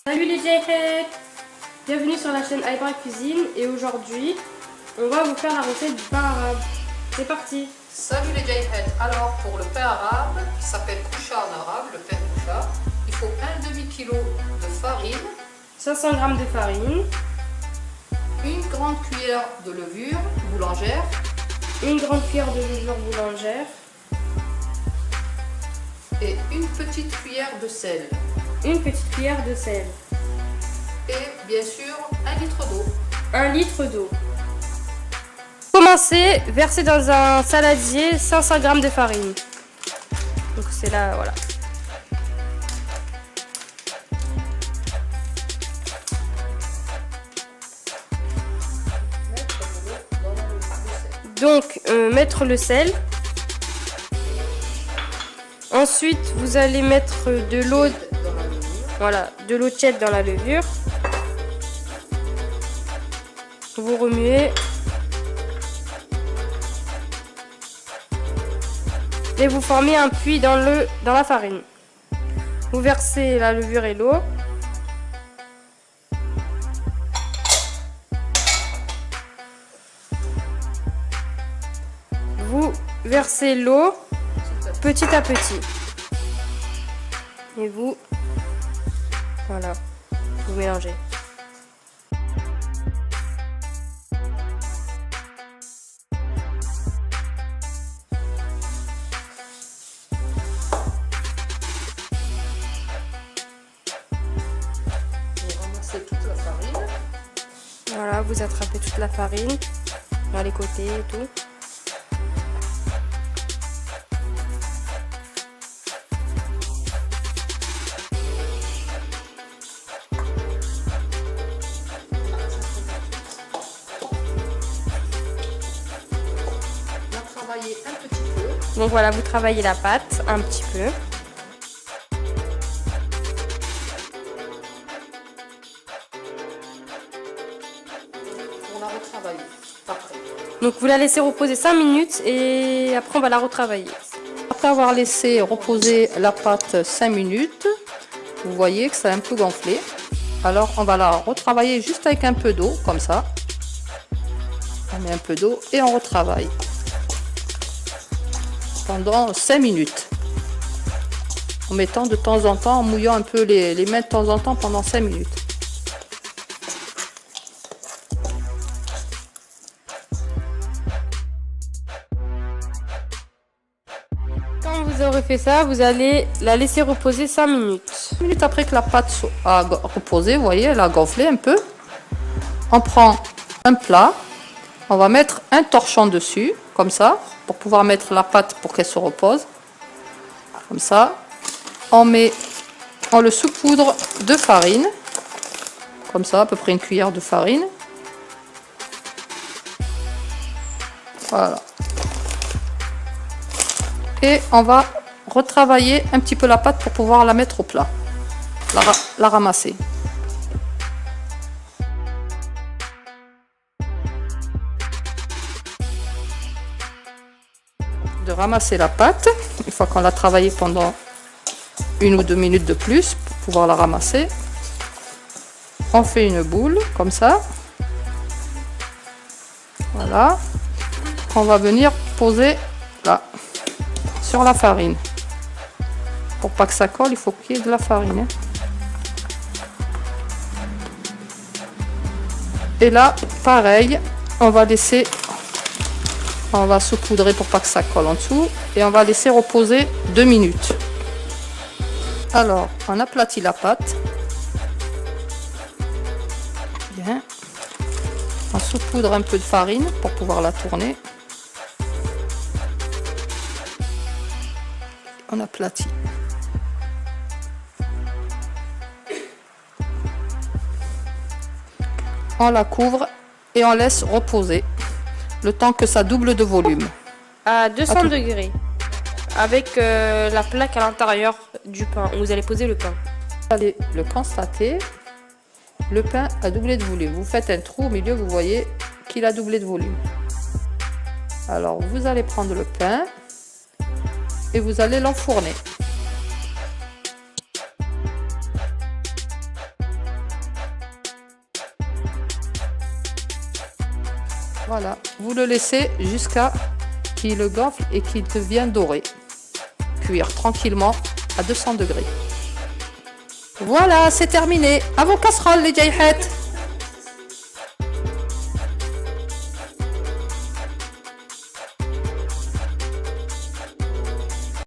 Salut les J-Heads! Bienvenue sur la chaîne Ibra Cuisine et aujourd'hui on va vous faire la recette du pain arabe. C'est parti! Salut les J-Heads! Alors pour le pain arabe, qui s'appelle koucha en arabe, le pain koucha, il faut un demi-kilo de farine, 500 g de farine, une grande cuillère de levure boulangère, une grande cuillère de levure boulangère et une petite cuillère de sel. Une petite cuillère de sel. Et bien sûr, 1 litre d'eau. 1 litre d'eau. Commencez, versez dans un saladier 500 g de farine. Donc c'est là, voilà. Donc, mettre le sel. Ensuite, vous allez mettre de l'eau, voilà, de l'eau tiède dans la levure. Vous remuez. Et vous formez un puits dans la farine. Vous versez la levure et l'eau. Vous versez l'eau petit à petit. Et vous, voilà, vous mélangez. Vous ramassez toute la farine. Voilà, vous attrapez toute la farine dans les côtés et tout. Un petit peu. Donc voilà, vous travaillez la pâte un petit peu. On la retravaille après. Donc vous la laissez reposer 5 minutes et après on va la retravailler. Après avoir laissé reposer la pâte 5 minutes, vous voyez que ça a un peu gonflé. Alors on va la retravailler juste avec un peu d'eau, comme ça. On met un peu d'eau et on retravaille. Pendant 5 minutes. En mettant de temps en temps, en mouillant un peu les mains de temps en temps pendant 5 minutes. Quand vous aurez fait ça, vous allez la laisser reposer 5 minutes. 5 minutes après que la pâte a reposé, vous voyez, elle a gonflé un peu. On prend un plat, on va mettre un torchon dessus, comme ça, pour pouvoir mettre la pâte pour qu'elle se repose. Comme ça. On le saupoudre de farine, comme ça, à peu près une cuillère de farine. Voilà. Et on va retravailler un petit peu la pâte pour pouvoir la mettre au plat, la ramasser. De ramasser la pâte, une fois qu'on l'a travaillée pendant 1 ou 2 minutes de plus pour pouvoir la ramasser. On fait une boule comme ça. Voilà. On va venir poser là sur la farine. Pour pas que ça colle, il faut qu'il y ait de la farine. Hein. Et là, pareil, on va saupoudrer pour pas que ça colle en dessous et on va laisser reposer 2 minutes. Alors, on aplatit la pâte. Bien. On saupoudre un peu de farine pour pouvoir la tourner. On aplatit. On la couvre et on laisse reposer le temps que ça double de volume. À 200 degrés. Avec la plaque à l'intérieur du pain où vous allez poser le pain. Vous allez le constater, le pain a doublé de volume. Vous faites un trou au milieu, vous voyez qu'il a doublé de volume. Alors vous allez prendre le pain et vous allez l'enfourner. Voilà, vous le laissez jusqu'à qu'il gonfle et qu'il devienne doré. Cuire tranquillement à 200 degrés. Voilà, c'est terminé. À vos casseroles les jayhat.